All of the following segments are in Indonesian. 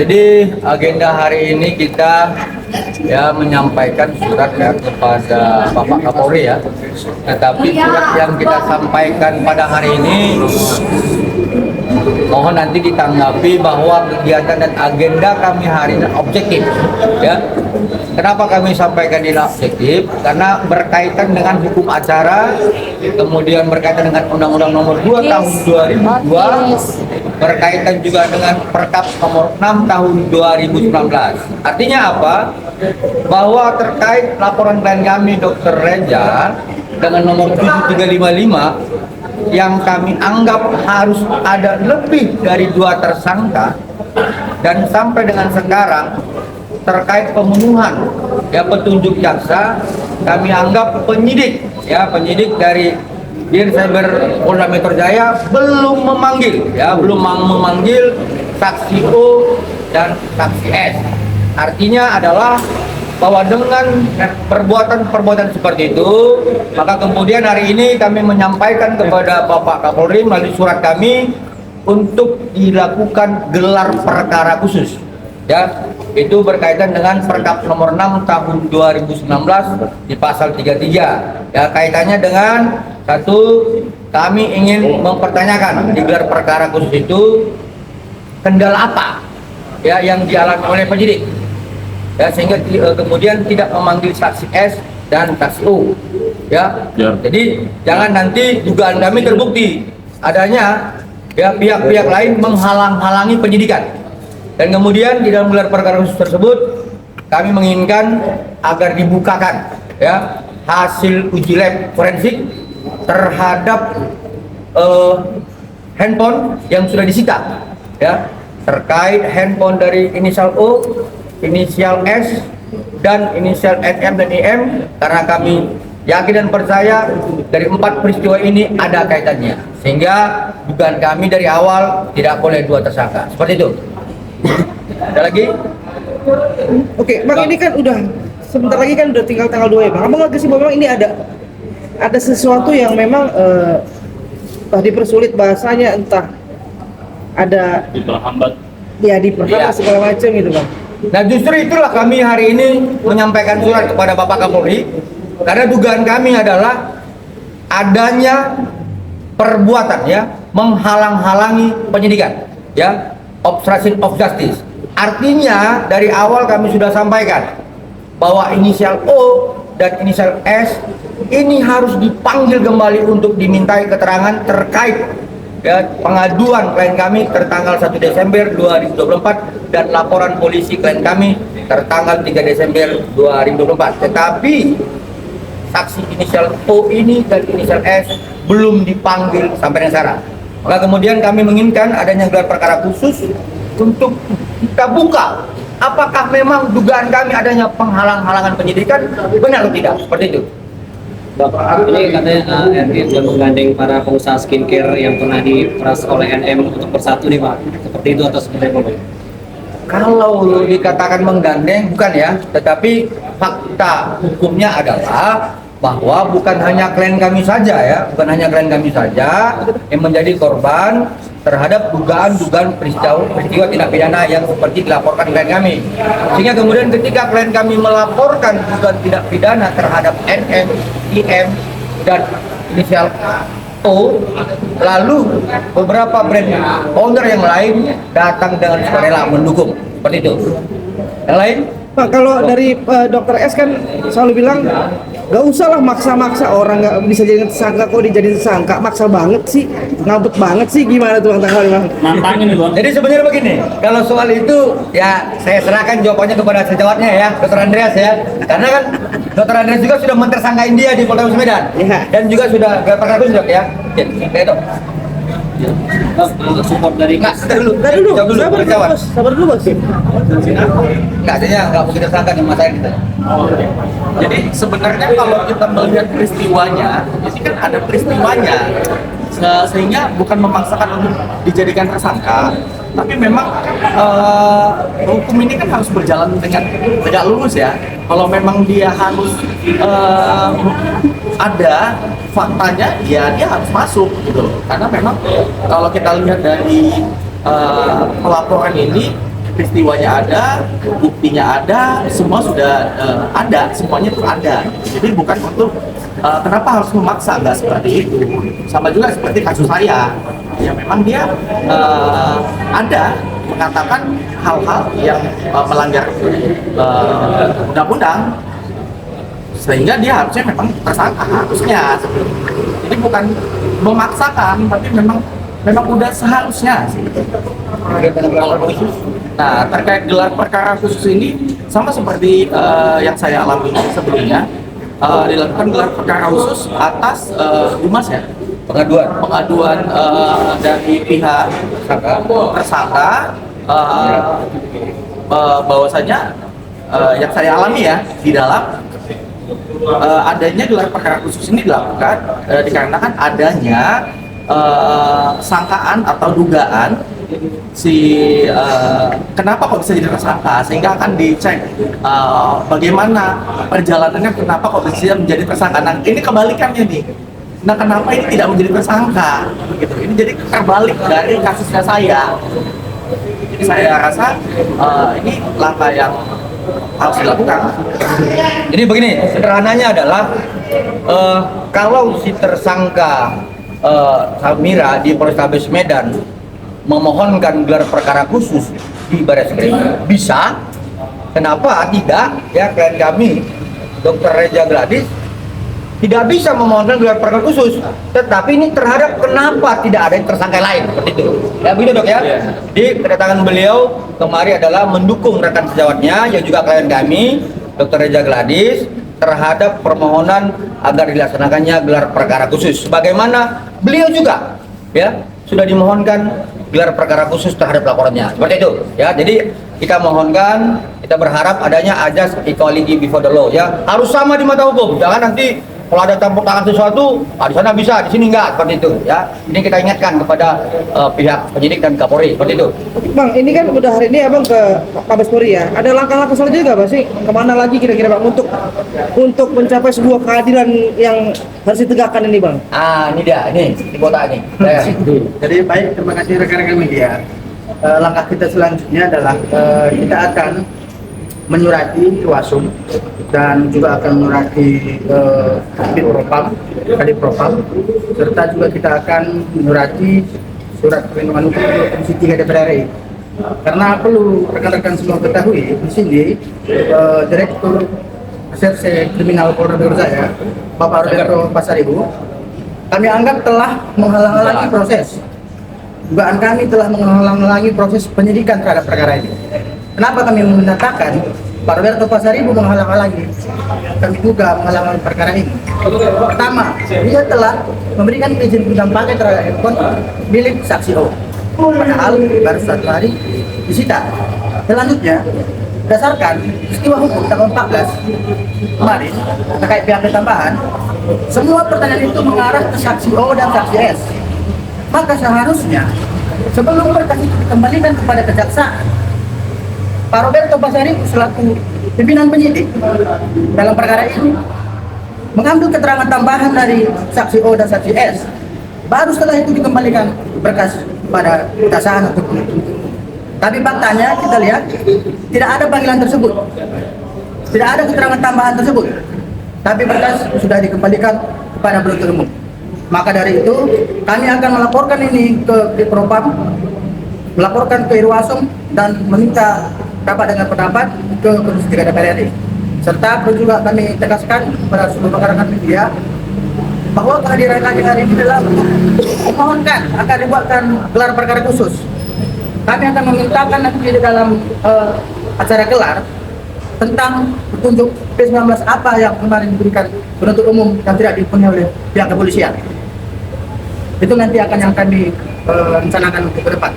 Jadi agenda hari ini kita menyampaikan surat kepada Bapak Kapolri ya. Tetapi surat yang kita sampaikan pada hari ini mohon nanti ditanggapi bahwa kegiatan dan agenda kami hari ini objektif ya. Kenapa kami sampaikan ini objektif? Karena berkaitan dengan hukum acara, kemudian berkaitan dengan Undang-Undang Nomor 2 Tahun 2002, berkaitan juga dengan Perkap Nomor 6 Tahun 2019. Artinya apa? Bahwa terkait laporan klien kami Dr. Reza dengan nomor 7355 yang kami anggap harus ada lebih dari 2 tersangka, dan sampai dengan sekarang terkait pembunuhan petunjuk jaksa kami anggap penyidik dari Dirsyber Polda Metro Jaya belum memanggil saksi O dan saksi S. Artinya adalah bahwa dengan perbuatan seperti itu, maka kemudian hari ini kami menyampaikan kepada Bapak Kapolri melalui surat kami untuk dilakukan gelar perkara khusus ya, itu berkaitan dengan Perkap nomor 6 tahun 2019 di pasal 33 ya, kaitannya dengan satu, kami ingin mempertanyakan di gelar perkara khusus itu kendala apa ya yang dialami oleh penyidik ya, sehingga kemudian tidak memanggil saksi S dan saksi O ya. Jadi jangan nanti dugaan kami terbukti adanya pihak-pihak lain menghalang-halangi penyidikan. Dan kemudian di dalam gelar perkara khusus tersebut kami menginginkan agar dibukakan hasil uji lab forensik terhadap handphone yang sudah disita ya, terkait handphone dari inisial O, inisial S, dan inisial SM dan IM, karena kami yakin dan percaya dari 4 peristiwa ini ada kaitannya, sehingga dugaan kami dari awal tidak boleh 2 tersangka. Seperti itu. Ada lagi? Oke, Bang, ini kan udah sebentar lagi kan udah tinggal tanggal 2 ya, Bang. Abang lagi sih memang ini ada sesuatu yang memang dipersulit bahasanya, entah ada diperhambat segala macam gitu, Bang. Nah, justru itulah kami hari ini menyampaikan surat kepada Bapak Kapolri, karena dugaan kami adalah adanya perbuatan menghalang-halangi penyidikan obstruction of justice. Artinya dari awal kami sudah sampaikan bahwa inisial O dan inisial S ini harus dipanggil kembali untuk dimintai keterangan terkait pengaduan klien kami tertanggal 1 Desember 2024 dan laporan polisi klien kami tertanggal 3 Desember 2024. Tetapi saksi inisial O ini dan inisial S belum dipanggil sampai dengan sekarang. Maka kemudian kami menginginkan adanya gelar perkara khusus untuk kita buka apakah memang dugaan kami adanya penghalang-halangan penyidikan benar atau tidak, seperti itu. Bapak, ini katanya RI sudah menggandeng para pengusaha skincare yang pernah diperas oleh NM untuk bersatu nih, Pak. Seperti itu atau seperti apa, Pak? Kalau dikatakan menggandeng bukan ya, tetapi fakta hukumnya adalah bahwa bukan hanya klien kami saja yang menjadi korban terhadap dugaan peristiwa tindak pidana yang seperti dilaporkan klien kami. Sehingga kemudian ketika klien kami melaporkan dugaan tindak pidana terhadap NM, IM, dan inisial O, lalu beberapa brand owner yang lain datang dengan sukarela mendukung, seperti itu. Yang lain? Pak, kalau dari Dokter S kan selalu bilang gak usah lah maksa-maksa orang gak bisa jadi tersangka, kok dijadiin tersangka, maksa banget sih, ngabut banget sih, gimana tuh Bang Tanggal, Bang? Nantangin nih, Bang. Jadi sebenarnya begini, kalau soal itu ya saya serahkan jawabannya kepada sejawatnya ya, Dr. Andreas ya. Karena kan Dr. Andreas juga sudah mentersangkain dia di Polda Medan dan juga sudah perkara khusus ya. Itu. Support dari Sabar dulu, Bos. Nggak, saya nggak mungkin tersangka di masa ini. Jadi sebenarnya kalau kita melihat peristiwanya, ini kan ada peristiwanya, sehingga bukan memaksakan untuk dijadikan tersangka, tapi memang hukum ini kan harus berjalan dengan tegak lurus ya. Kalau memang dia harus ada faktanya, ya dia harus masuk gitu. Karena memang kalau kita lihat dari pelaporan ini, peristiwanya ada, buktinya ada, semua sudah ada, semuanya itu ada. Jadi bukan untuk kenapa harus memaksa, nggak seperti itu. Sama juga seperti kasus saya, ya memang dia ada mengatakan hal-hal yang melanggar undang-undang, sehingga dia harusnya memang tersangka harusnya. Jadi bukan memaksakan, tapi memang udah seharusnya. Nah, terkait gelar perkara khusus ini sama seperti yang saya alami sebelumnya, dilakukan gelar perkara khusus atas Dumas ya, pengaduan dari pihak tersangka bahwasanya yang saya alami ya di dalam adanya gelar perkara khusus ini dilakukan dikarenakan adanya sangkaan atau dugaan kenapa kok bisa jadi tersangka, sehingga akan dicek bagaimana perjalanannya, kenapa kok bisa menjadi tersangka. Nah, ini kebalikannya nih. Nah, kenapa ini tidak menjadi tersangka? Gitu. Ini jadi terbalik dari kasusnya saya. Jadi saya rasa ini langkah yang harus dilakukan. Jadi begini, sederhananya adalah kalau si tersangka Samira di Polrestabes Medan memohonkan gelar perkara khusus di Barreskrim, bisa. Kenapa tidak? Ya, klien kami Dr. Reza Gladys tidak bisa memohonkan gelar perkara khusus, tetapi ini terhadap kenapa tidak ada yang tersangka lain, seperti itu. Ya begitu dok ya. Di kedatangan beliau kemari adalah mendukung rekan sejawatnya yang juga klien kami Dr. Reza Gladys terhadap permohonan agar dilaksanakannya gelar perkara khusus. Sebagaimana beliau juga ya sudah dimohonkan gelar perkara khusus terhadap laporannya, seperti itu ya. Jadi kita mohonkan, kita berharap adanya ajas equality before the law ya, harus sama di mata hukum. Jangan nanti kalau ada campur tangan sesuatu, di sana bisa, di sini enggak, seperti itu ya. Ini kita ingatkan kepada pihak penyidik dan Kapolri, seperti itu. Bang, ini kan udah hari ini abang ke Mabes Polri ya. Ada langkah-langkah selanjutnya nggak, Bang sih? Kemana lagi kira-kira Bang untuk mencapai sebuah keadilan yang harus ditegakkan ini, Bang? Ini dia, ini di kota ini. Jadi baik, terima kasih rekan-rekan media. Langkah kita selanjutnya adalah kita akan menyurati Wasum dan juga akan menyurati Kadif Propam, serta juga kita akan menyurati surat perlindungan hukum ke Komisi 3 DPR RI. Karena perlu rekan-rekan semua ketahui di sini Direktur Reserse Kriminal Polda Metro Jaya, Bapak Roberto Pasaribu, kami anggap telah menghalang-halangi proses. Dugaan kami telah menghalang-halangi proses penyidikan terhadap perkara ini. Kenapa kami menyatakan Pak Roberto Pasaribu menghalang-halangi? Kami juga menghalang-halangi perkara ini. Pertama, dia telah memberikan izin pinjam pakai terhadap handphone milik saksi O. Padahal baru 1 hari disita. Selanjutnya, berdasarkan peristiwa hukum tanggal 14 kemarin terkait pihak tambahan, semua pertanyaan itu mengarah ke saksi O dan saksi S. Maka seharusnya sebelum berkas itu dikembalikan kepada kejaksaan, Pak Roberto Pasaribu selaku pimpinan penyidik dalam perkara ini mengambil keterangan tambahan dari saksi O dan saksi S. Baru setelah itu dikembalikan berkas pada kejaksaan atau penuntut. Tapi faktanya kita lihat tidak ada panggilan tersebut, tidak ada keterangan tambahan tersebut. Tapi berkas sudah dikembalikan kepada penuntut umum. Maka dari itu kami akan melaporkan ini ke Propam, melaporkan ke Irwasum dan meminta rapat dengan pendapat ke Komisi 3 DPR RI. Serta perlu juga kami tegaskan kepada seluruh rekan-rekan media bahwa kehadiran kami hari ini adalah memohonkan akan dibuatkan gelar perkara khusus. Kami akan memintakan nanti di dalam acara gelar tentang petunjuk P19 apa yang kemarin diberikan penuntut umum yang tidak dipenuhi oleh pihak kepolisian. Itu nanti akan yang kami rencanakan untuk ke depan.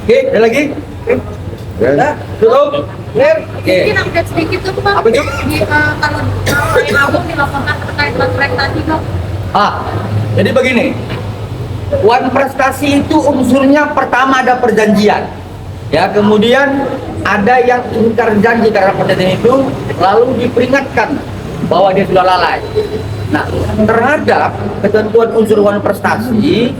Oke, ada lagi? Ya, tutup. Oke. Mungkin update sedikit tuh Bang. Apa itu? Kalau yang Agung dilaporkan terkait proyek tadi Bang. Jadi begini, One prestasi itu unsurnya pertama ada perjanjian, ya, kemudian ada yang ingkar janji karena perjanjian itu lalu diperingatkan bahwa dia sudah lalai. Nah, terhadap ketentuan unsur one prestasi,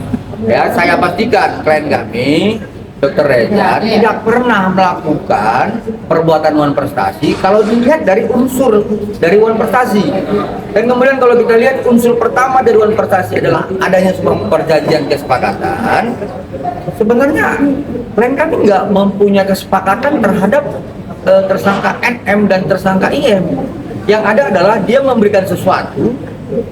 ya, saya pastikan klien kami Dr. Reza tidak pernah melakukan perbuatan wan prestasi kalau dilihat dari unsur dari wan prestasi. Dan kemudian kalau kita lihat unsur pertama dari wan prestasi adalah adanya sebuah perjanjian kesepakatan. Sebenarnya klien kami nggak mempunyai kesepakatan terhadap tersangka NM dan tersangka IM. Yang ada adalah dia memberikan sesuatu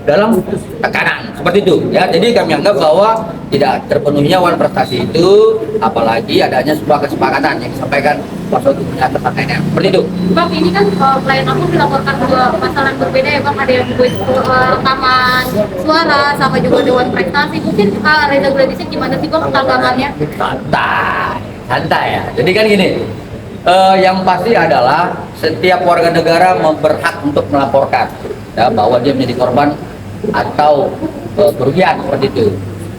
dalam tekanan seperti itu ya. Jadi kami anggap bahwa tidak terpenuhinya wan prestasi itu, apalagi adanya sebuah kesepakatan yang disampaikan kuasa hukumnya tersangka NM seperti itu. Bang, ini kan klien aku dilaporkan dua masalah yang berbeda ya Bang, ada yang buat rekaman suara sama juga dewan prestasi. Mungkin Reza Gladisnya gimana sih Bang tanggapannya? Santai ya. Jadi kan gini, yang pasti adalah setiap warga negara berhak untuk melaporkan ya, bahwa dia menjadi korban atau kerugian seperti itu.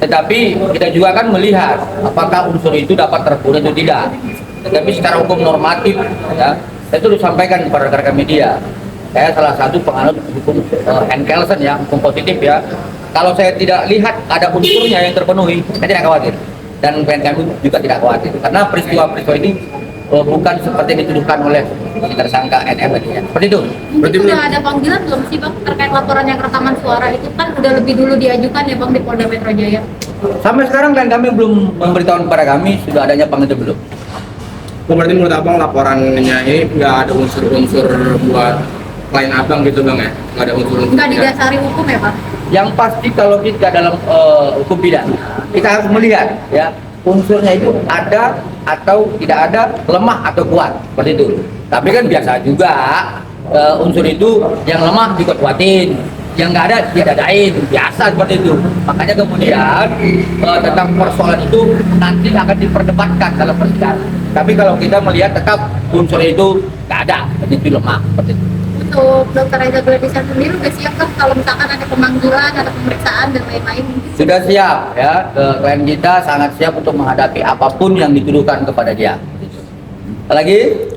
Tetapi kita juga kan melihat apakah unsur itu dapat terpenuhi atau tidak. Tetapi secara hukum normatif ya, saya itu disampaikan kepada rekan media. Saya salah satu penganut hukum Henk Kelsen ya, hukum positif ya. Kalau saya tidak lihat ada unsurnya yang terpenuhi, saya tidak khawatir. Dan klien kami juga tidak khawatir. Karena peristiwa-peristiwa ini bukan seperti yang dituduhkan oleh si tersangka NM tadi ya. Seperti itu. Mungkin sudah ada panggilan belum sih Bang terkait laporan yang rekaman suara itu kan udah lebih dulu diajukan ya Bang di Polda Metro Jaya. Sampai sekarang kan kami belum memberitahu kepada kami sudah adanya panggilan belum. Berarti menurut abang laporannya ini nggak ada unsur-unsur buat klien abang gitu bang ya? Nggak ada unsur-unsur? Nggak didasari hukum ya Bang? Yang pasti kalau kita dalam hukum pidana kita harus melihat ya unsurnya itu ada atau tidak ada, lemah atau kuat seperti itu. Tapi kan biasa juga unsur itu yang lemah dikuat-kuatin, yang nggak ada dia dadain, biasa seperti itu. Makanya kemudian tentang persoalan itu nanti akan diperdebatkan dalam persidangan. Tapi kalau kita melihat tetap unsur itu nggak ada, itu lemah seperti itu. Untuk Dr. Reza Gladisnya sendiri udah siap kan kalau misalkan ada pemanggilan, ada pemeriksaan dan lain-lain? Sudah siap ya, klien kita sangat siap untuk menghadapi apapun yang dituduhkan kepada dia. Lagi?